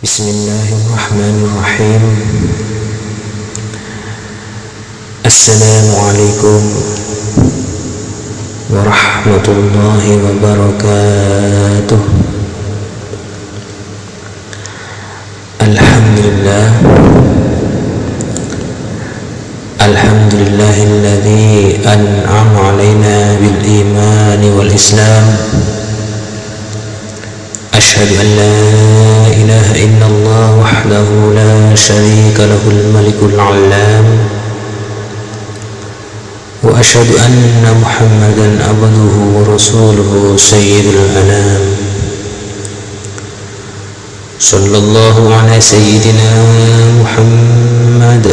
Bismillahirrahmanirrahim. Assalamualaikum warahmatullahi wabarakatuh. Alhamdulillah, alhamdulillahilladzi an'ama alaina bil imani wal islam. Asyhadu an la ilaha illallah wahdahu la syarika lahul malikul alam, wa asyhadu anna muhammadan abduhu wa rasuluhu sayyidul anam. Sallallahu ala sayyidina Muhammad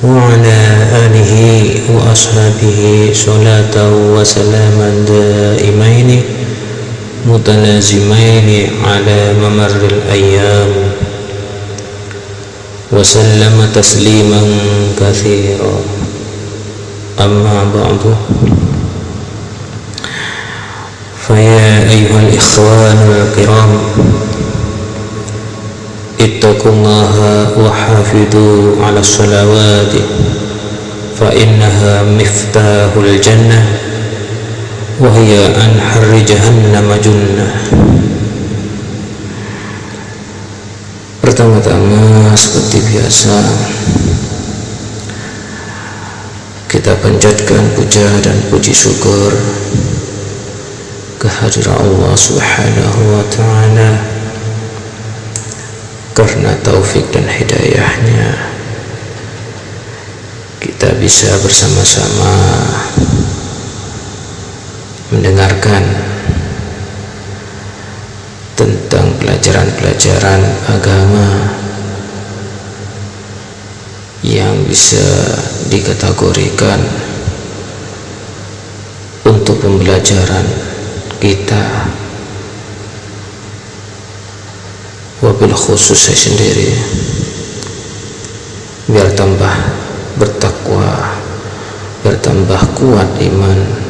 wa ala alihi wa ashabihi salatan wa salaman daimaini mutalazimaini ala mamarril ayyam wa sallama tasliman katsira. Amma ba'du, faya ayyuhal ikhwanul kiram, ittaqullaha wa hafidhu ala salawati fa innaha miftahul jannah wa hiya an harri jahannam junnah. Pertama-tama, seperti biasa, kita panjatkan puja dan puji syukur kehadirat Allah Subhanahu wa ta'ala, karena taufik dan hidayahnya kita bisa bersama-sama mendengarkan tentang pelajaran-pelajaran agama yang bisa dikategorikan untuk pembelajaran kita, wabil khusus saya sendiri, biar tambah bertakwa, bertambah kuat iman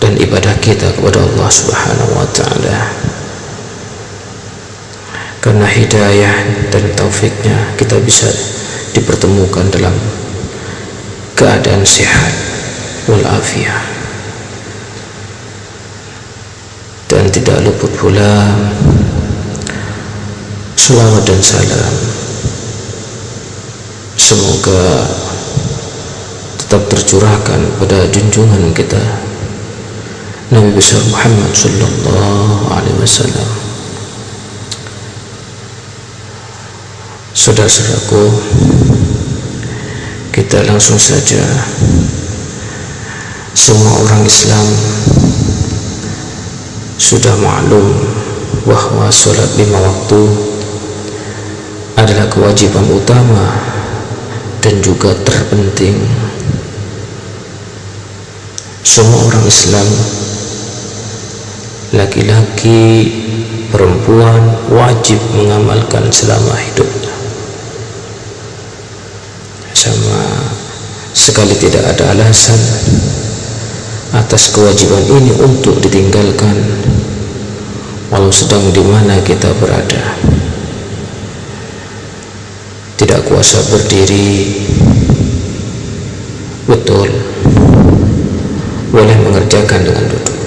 dan ibadah kita kepada Allah Subhanahu wa ta'ala. Karena hidayah dan taufiknya kita bisa dipertemukan dalam keadaan sehat walafiat, dan tidak luput pula selawat dan salam semoga tetap tercurahkan pada junjungan kita Nabi besar Muhammad sallallahu alaihi wasallam. Saudara-saudaraku, kita langsung saja. Semua orang Islam sudah maklum bahwa sholat 5 waktu adalah kewajiban utama dan juga terpenting. Semua orang Islam, laki-laki, perempuan, wajib mengamalkan selama hidupnya. Sama sekali tidak ada alasan atas kewajiban ini untuk ditinggalkan, walau sedang di mana kita berada. Tidak kuasa berdiri, betul, boleh mengerjakan dengan duduk.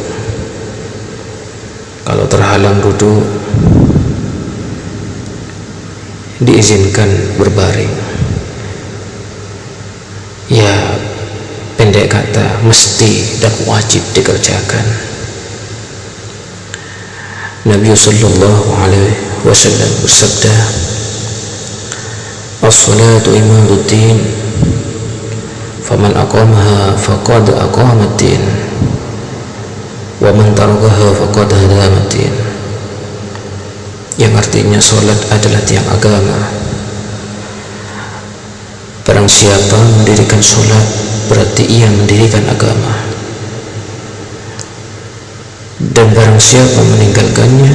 Kalau terhalang duduk, diizinkan berbaring. Ya, pendek kata, mesti dan wajib dikerjakan. Nabi sallallahu alaihi wasallam bersabda, as-salatu imaduddin, faman aqamaha faqad aqamaddin, wa man tarakaha faqad hadamaddin. Yang artinya salat adalah tiang agama. Barang siapa mendirikan salat, berarti ia mendirikan agama. Dan barang siapa meninggalkannya,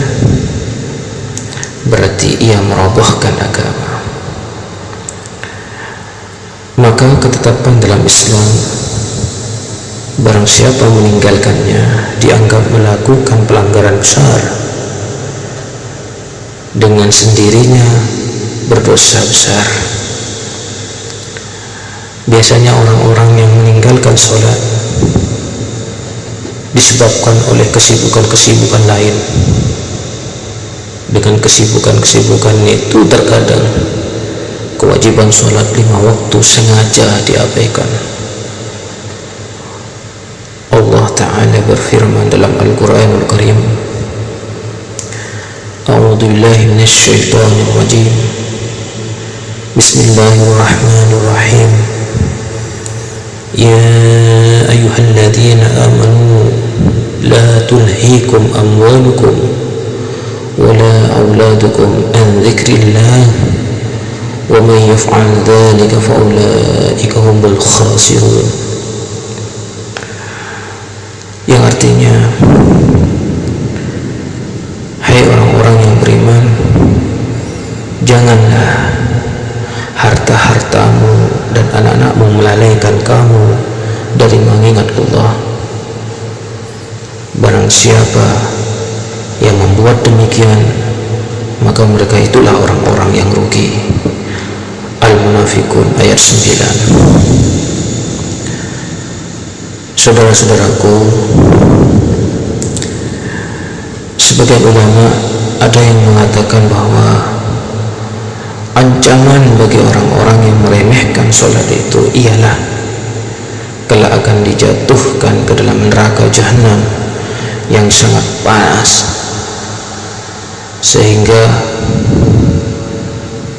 berarti ia merobohkan agama. Maka ketetapan dalam Islam, barang siapa meninggalkannya dianggap melakukan pelanggaran besar dengan sendirinya berdosa besar. Biasanya orang-orang yang meninggalkan sholat disebabkan oleh kesibukan-kesibukan lain. Dengan kesibukan-kesibukan itu terkadang kewajiban sholat 5 waktu sengaja diabaikan. Allah Ta'ala berfirman dalam Al-Quranul Karim, A'udzu billahi minasy syaithanir rajim. Bismillahirrahmanirrahim. Ya ayyuhalladzina amanu la tulhikum amwalukum wala auladukum an dzikrillah wa man yaf'al dzalika fa ulaika humul khasirun. Yang artinya, hai orang-orang yang beriman, janganlah harta-hartamu dan anak-anakmu melalaikan kamu dari mengingat Allah. Barang siapa yang membuat demikian, maka mereka itulah orang-orang yang rugi. Al-Munafiqun ayat 9. Saudara-saudaraku, sebagian ulama ada yang mengatakan bahwa ancaman bagi orang-orang yang meremehkan sholat itu ialah kelak akan dijatuhkan ke dalam neraka jahanam yang sangat panas, sehingga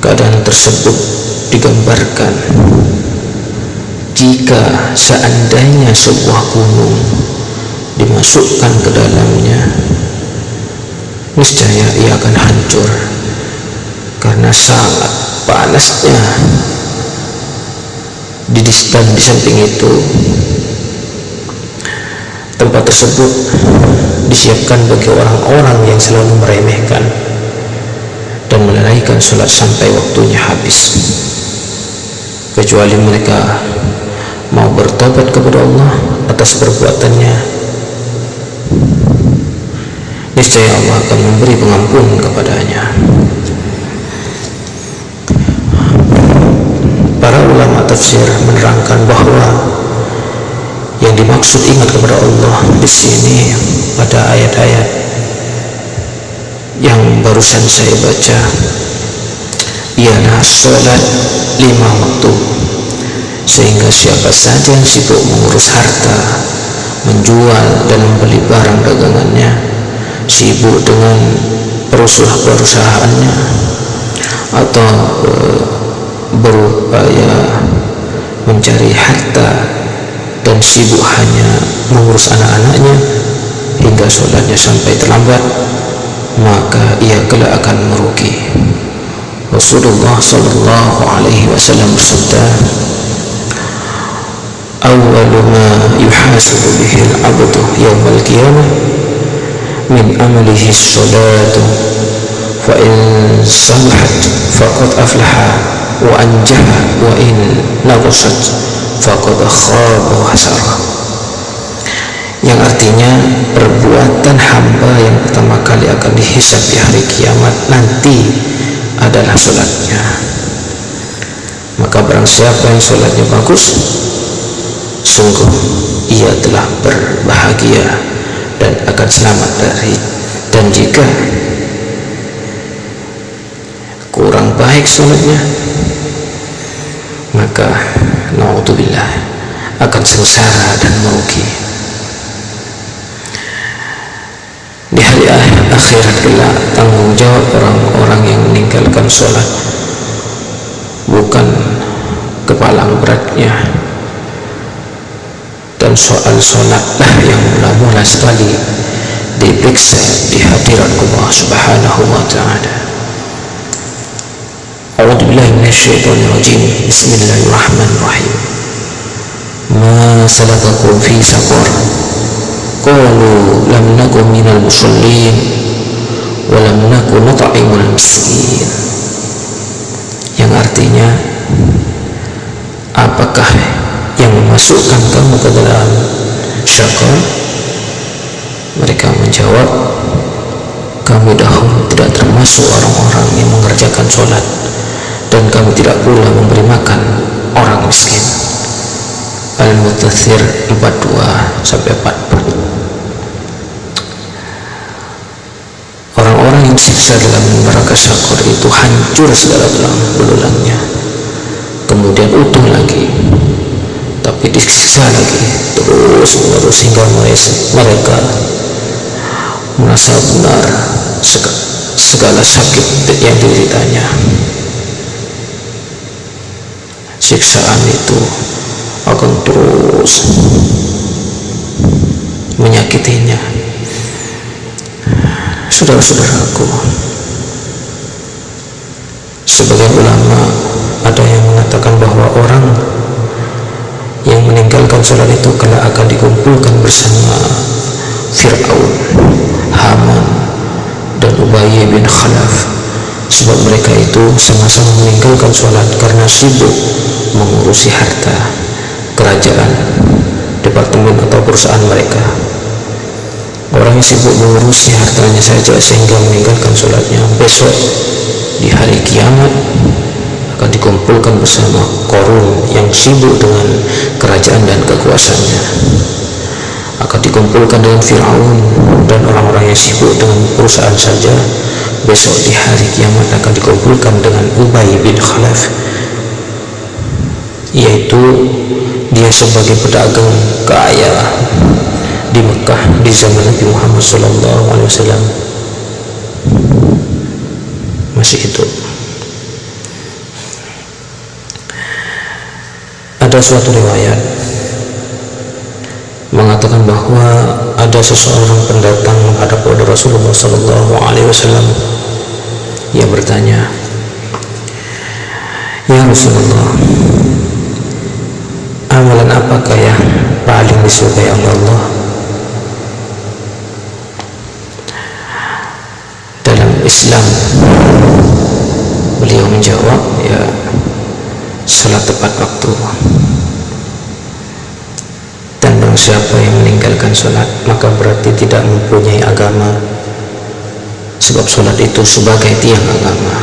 keadaan tersebut digambarkan jika seandainya sebuah gunung dimasukkan ke dalamnya, niscaya ia akan hancur karena sangat panasnya. Di samping itu, tempat tersebut disiapkan bagi orang-orang yang selalu meremehkan dan melalaikan sholat sampai waktunya habis, kecuali mereka mau bertobat kepada Allah atas perbuatannya. Niscaya Allah akan memberi pengampunan kepadanya. Para ulama tafsir menerangkan bahwa yang dimaksud ingat kepada Allah di sini pada ayat-ayat yang barusan saya baca ialah sholat 5 waktu, sehingga siapa saja yang sibuk mengurus harta, menjual dan membeli barang dagangannya, sibuk dengan perusahaannya, atau berupaya mencari harta dan sibuk hanya mengurus anak-anaknya hingga sholatnya sampai terlambat, maka ia kelak akan merugi. Rasulullah sallallahu alaihi wasallam bersabda, awwalu ma yuhasabu bihi al-'abdu yawmal qiyamah min amalihi as-salatu fa in salahat faqad aflaha wa anjaha wa in naqasat faqad khaba wa hasara. Yang artinya, perbuatan hamba yang pertama kali akan dihisab di hari kiamat nanti adalah sholatnya. Maka barang siapa yang sholatnya bagus, sungguh ia telah berbahagia dan akan selamat dari. Dan jika kurang baik sholatnya, maka naudzubillah akan sengsara dan merugi. Di hari akhirat kelak, tanggung jawab orang-orang yang meninggalkan sholat bukan kepalang beratnya, dan soal sholatlah yang mula-mula sekali diperiksa di hadirat Allah Subhanahu wa ta'ala. A'udzu billahi minasy syaithanir rajim. Bismillahirrahmanirrahim. Ma salakakum fi saqar? Qalu lam naku minal musallin wa lam naku nut'imul miskin. Yang artinya, apakah yang memasukkan kamu ke dalam syaqar? Mereka menjawab, kami dahulu tidak termasuk termasuk orang-orang yang mengerjakan sholat, dan kami tidak pula memberi makan orang miskin. Al-Muddathir 42-44. Orang-orang yang disiksa dalam neraka syaqar itu hancur segala tulang belulangnya, kemudian utuh lagi, tapi disiksa lagi terus menerus hingga mereka merasa benar segala sakit yang dideritanya. Siksaan itu akan terus menyakitinya. Saudara-saudaraku, sebagian ulama ada yang mengatakan bahwa orang yang meninggalkan sholat itu kelak akan dikumpulkan bersama Fir'aun, Haman, dan Ubay bin Khalaf, sebab mereka itu sama-sama meninggalkan sholat karena sibuk mengurusi harta kerajaan, departemen atau perusahaan mereka. Orang yang sibuk mengurusi hartanya saja sehingga meninggalkan sholatnya, besok di hari kiamat akan dikumpulkan bersama Qarun yang sibuk dengan kerajaan dan kekuasaannya, akan dikumpulkan dengan Fir'aun dan orang-orang yang sibuk dengan perusahaan saja, besok di hari kiamat akan dikumpulkan dengan Ubay bin Khalaf, yaitu dia sebagai pedagang kaya di Mekah di zaman Nabi Muhammad SAW masih hidup. Ada suatu riwayat mengatakan bahwa ada seseorang pendatang menghadap kepada Rasulullah SAW. Ia bertanya, "Ya Rasulullah, amalan apakah yang paling disukai oleh Allah?" Dalam Islam, beliau menjawab, ya, salat tepat waktu. Dan barang siapa yang meninggalkan salat, maka berarti tidak mempunyai agama, sebab salat itu sebagai tiang agama.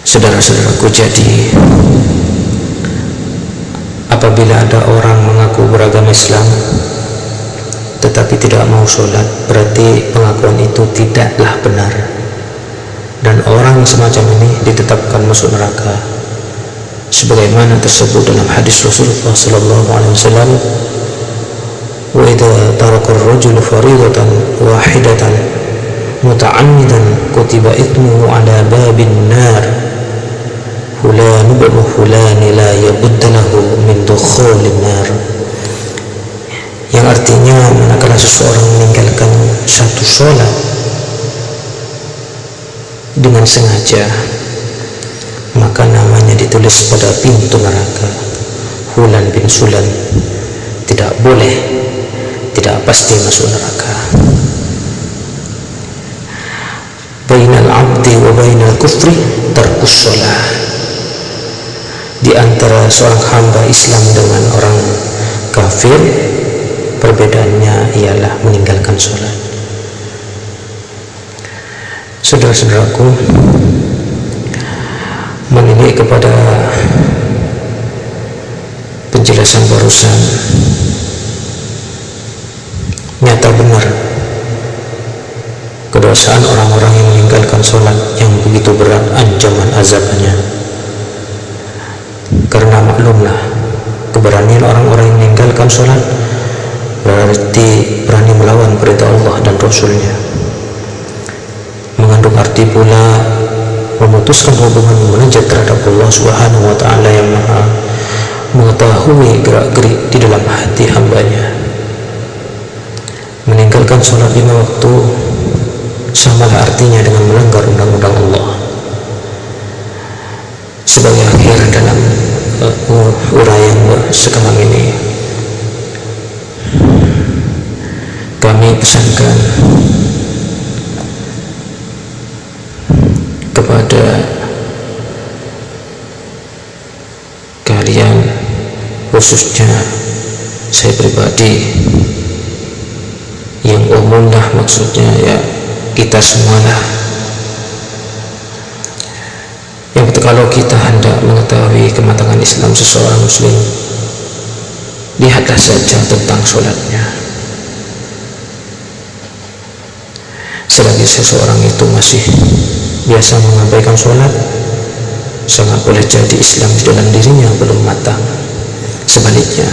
Saudara-saudaraku, jadi apabila ada orang mengaku beragama Islam tetapi tidak mau sholat, berarti pengakuan itu tidaklah benar, dan orang semacam ini ditetapkan masuk neraka, sebagaimana tersebut dalam hadis Rasulullah SAW, "Wa idza taraka ar-rajulu fariidatan wahidatan muta'ammidan kutiba ithmuhu ala babin nar fulan ibnu fulan la yabudda lahu min dukhulin nar." Yang artinya, manakala seseorang meninggalkan satu sholat dengan sengaja, maka namanya ditulis pada pintu neraka, Fulan bin Sulan, tidak boleh, tidak pasti masuk neraka. Bainal abdi wa bainal kufri tarkus sholah. Di antara seorang hamba Islam dengan orang kafir, perbedaannya ialah meninggalkan sholat. Saudara-saudaraku, menilai kepada penjelasan barusan, nyata benar kedosaan orang-orang yang meninggalkan sholat yang begitu berat ancaman azabnya. Karena maklumlah, keberanian orang-orang yang meninggalkan sholat berarti berani melawan perintah Allah dan Rasulnya, mengandung arti pula memutuskan hubungan munajat terhadap Allah Subhanahu wa Ta'ala yang Maha mengetahui gerak-gerik di dalam hati hambanya. Meninggalkan sholat 5 waktu samalah artinya dengan melanggar undang-undang Allah. Sebagai akhir dalam uraian sekarang ini, kami pesankan kepada kalian, khususnya saya pribadi, yang umum lah maksudnya, ya, kita semualah. Yang kalau kita hendak mengetahui kematangan Islam seseorang muslim, lihatlah saja tentang sholatnya. Selagi seseorang itu masih biasa mengabaikan sholat, sangat boleh jadi Islam di dalam dirinya belum matang. Sebaliknya,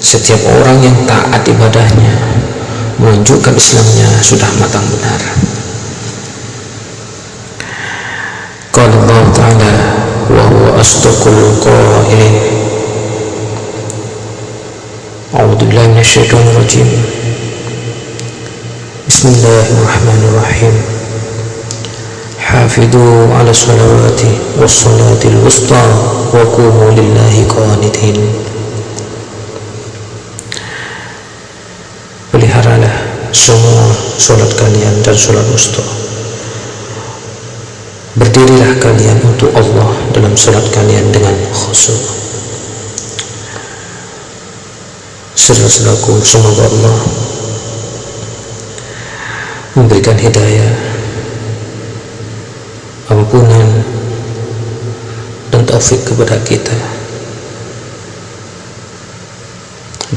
setiap orang yang taat ibadahnya menunjukkan Islamnya sudah matang benar. Qala Allah Ta'ala wa huwa asdaqul qailin. A'udzu billahi minasyaitonir rajim. Bismillahirrahmanirrahim. Hafidhu 'ala sholawati was salatil wusta wa qumu lillahi qanitin. Peliharalah semua sholat kalian dan sholat wusta. Berdirilah kalian untuk Allah dalam sholat kalian dengan khusyuk. Saudara-saudaraku, semoga Allah memberikan hidayah, ampunan, dan taufik kepada kita,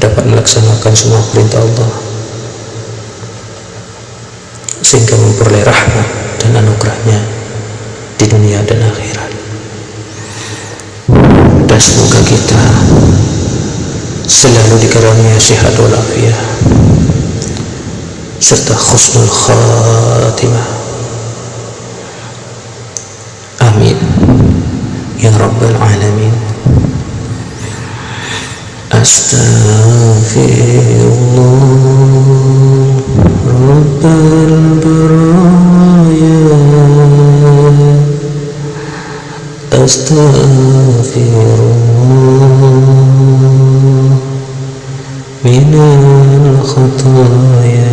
dapat melaksanakan semua perintah Allah, sehingga memperoleh rahmat dan anugerahnya di dunia dan akhirat. Dan semoga kita selalu dikaruniai sehat walafiat serta husnul khatimah. Amin ya rabbal alamin. Astaghfirullah rabbal baraya. Astaghfirullah minal khataya.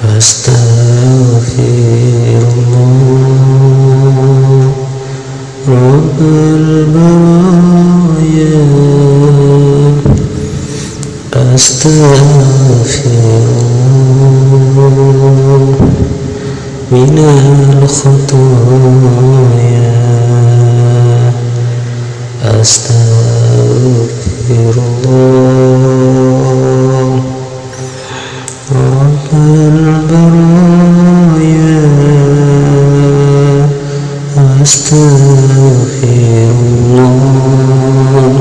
Astaghfirullah rabbal baraya. Astaghfirullah minal khataya. Astaghfirullah rabbal baraya. Astaghfirullah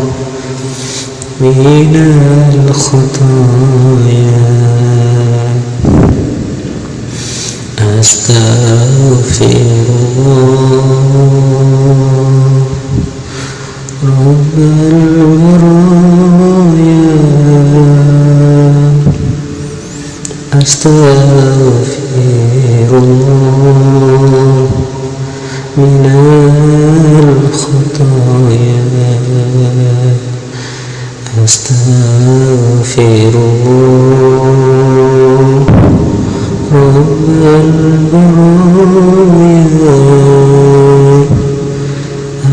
minal khataya. Astaghfirullah rabbal baraya. Astaghfirullah minal khataya. Astaghfirullah rabbal baraya.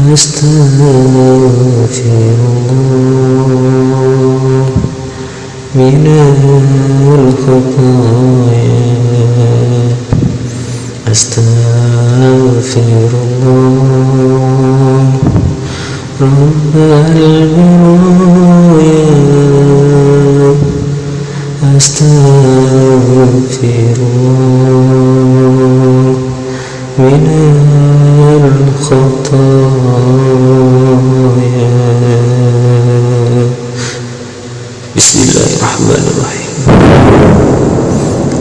Astaghfirullah minal khataya. Astaghfirullah rabbal baraya. Astaghfirullah minal khataya. Bismillahirrahmanirrahim.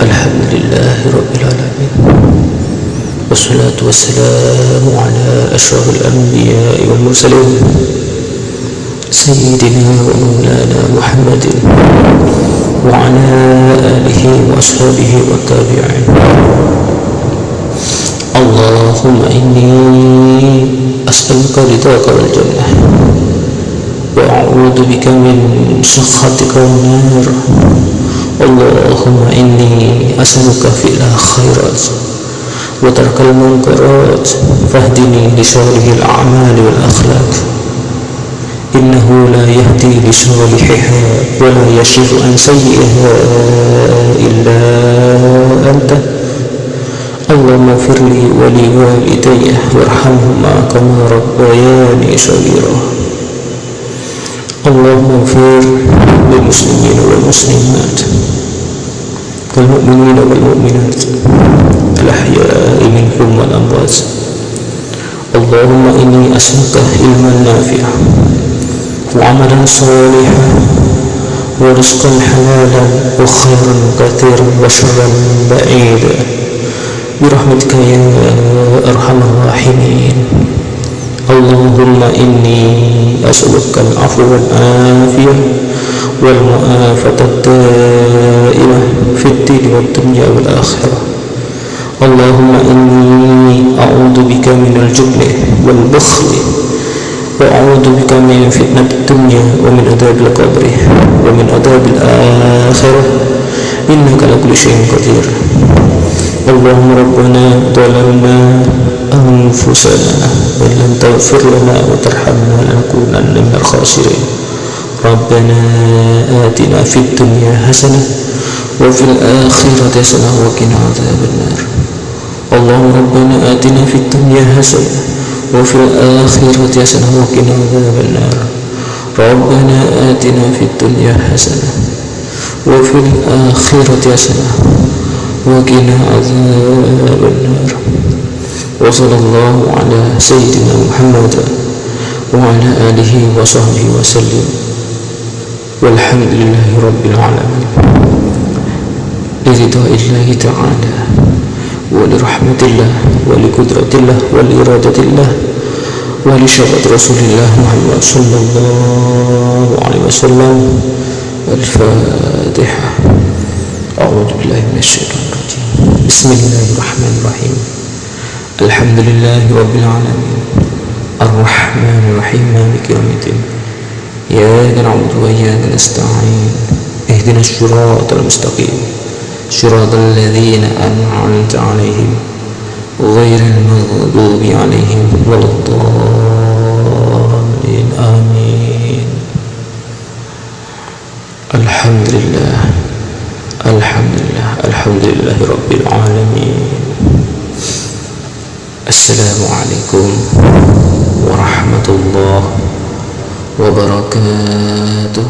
Alhamdulillahi rabbil alamin. Wassalatu wassalamu ala asyrafil anbiya'i wal mursalin Sayyidina wa maulana Muhammadin wa ala alihi wa ashabihi wa tabi'in. Allahumma inni as'aluka ridhaka wal jannah wa a'udzu bika min sakhatika wan nar. Allahumma inni as'aluka fil khairat wa tarkal munkarat fahdini li salihil a'mali wal akhlaq إنه لا يهدي لصالحها ولا يشف عن سيئها إلا أنت. اللهم اغفر لي ولوالدي وارحمهما كما ربياني صغيرا. اللهم اغفر للمسلمين والمسلمات والمؤمنين والمؤمنات الأحياء منهم والأموات. اللهم إني أسألك علما نافعا وعملا صالحا ورزقا حلالا وخيرا كثيرا وشرا بعيدا برحمتك يا أرحم الراحمين. اللهم إني أسألك العفو والعافية والمعافاة الدائمة في الدين والدنيا والآخرة. اللهم إني أعوذ بك من الجبن والبخل وأعوذ بك من فتنة الدنيا ومن عذاب القبر ومن عذاب الآخرة إنك على كل شيء قدير. اللهم ربنا ظلمنا أنفسنا وإن لم تغفر لنا وترحمنا لنكونن من الخاسرين. ربنا آتنا في الدنيا حسنة وفي الآخرة حسنة وقنا عذاب النار. اللهم ربنا آتنا في الدنيا حسنة وفي الآخرة حسنة وقنا عذاب النار. ربنا آتنا في الدنيا حسنة وفي الآخرة حسنة وقنا عذاب النار. وصلى الله على سيدنا محمد وعلى آله وصحبه وسلم والحمد لله رب العالمين. لرضاء الله تعالى ولرحمة الله ولقدرة الله ولإرادة الله ولشرع رسول الله محمد صلى الله عليه وسلم. الفاتحة. أعوذ بالله من الشيطان الرجيم. بسم الله الرحمن الرحيم. الحمد لله رب العالمين الرحمن الرحيم مالك يوم الدين. إياك نعبد وإياك نستعين. اهدنا الصراط المستقيم صراط الذين أنعمت عليهم غير المغضوب عليهم ولا الضالين. آمين. الحمد لله الحمد لله الحمد لله رب العالمين. السلام عليكم ورحمة الله وبركاته.